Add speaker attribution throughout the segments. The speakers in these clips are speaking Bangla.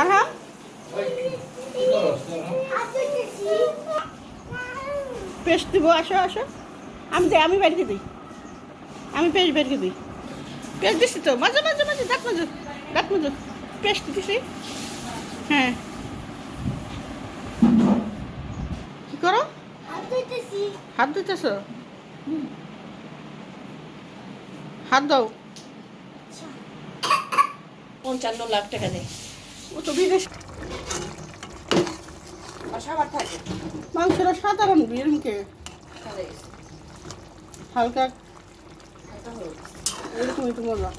Speaker 1: আরহাম পেস্ট দিব, আসো আসো। আমি বেরিয়ে দিই, আমি পেস্ট বেরিয়ে দিই। পেস্ট দিচ্ছি তো, মাঝে মাঝে মাঝে দাঁত মাজো পেস্ট দিছি। হ্যাঁ, কি করো? হাত ধুইতেছ? হাত দাও।
Speaker 2: 55 লাখ টাকা দেয়।
Speaker 1: ও তো বিদেশ।
Speaker 2: সাবার থাকে
Speaker 1: মাংসটা সাধারণ বিরমকে হালকা এরকমই তো মজা।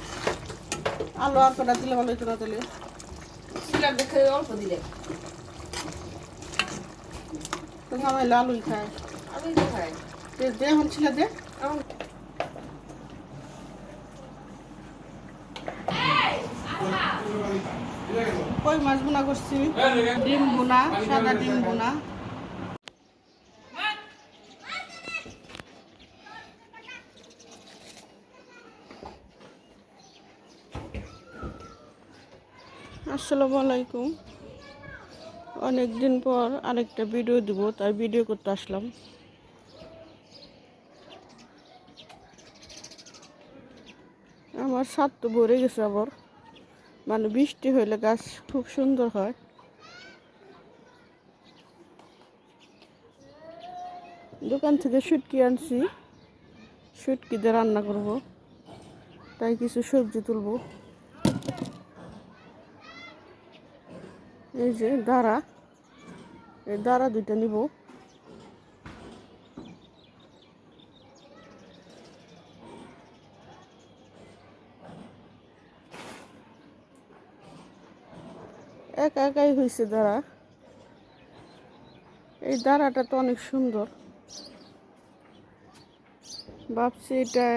Speaker 1: আলু আর কটা দিলে ভালো হতো না তাহলে?
Speaker 2: সিলার দেখে অল্প দিলে
Speaker 1: তো আমার আলুই খায়।
Speaker 2: আমি খাই
Speaker 1: দে এখন ছিল দে। কই মাছ বোনা করছি, ডিম বোনা, সাদা ডিম বোনা। আসসালামু আলাইকুম। অনেক দিন পর আরেকটা ভিডিও দিব, তাই ভিডিও করতে আসলাম। আমার ছাদ তো ভরে গেছে আবার, মানে বৃষ্টি হইলে গাছ খুব সুন্দর হয়। দোকান থেকে শুটকি আনছি, শুটকি দিয়ে রান্না করব, তাই কিছু সবজি তুলব। এই যে দাঁড়া, এই দাঁড়া দুইটা নিব। একা একাই হয়েছে দাঁড়া। এই দাঁড়াটা তো অনেক সুন্দর, ভাবছি এটা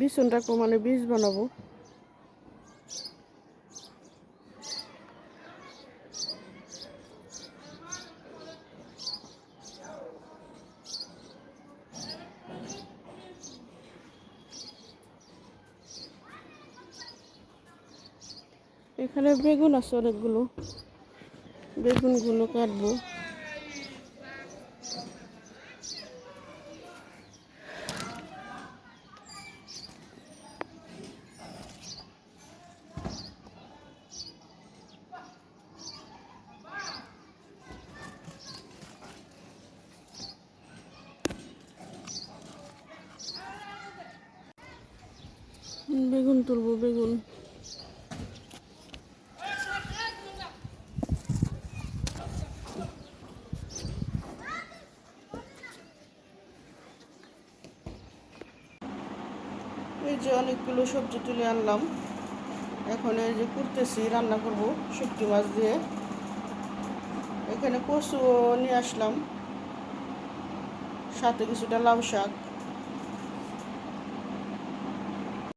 Speaker 1: বিছনটা মানে বীজ বানাবো। এখানে বেগুন আছে অনেকগুলো, বেগুনগুলো কাটবো। বেগুন তুলবো, বেগুন। এই যে অনেকগুলো সবজি তুলে আনলাম, এখন এই যে করতেছি, রান্না করব শুটকি মাছ দিয়ে। এখানে কচুও নিয়ে আসলাম, সাথে কিছুটা লাউ শাক।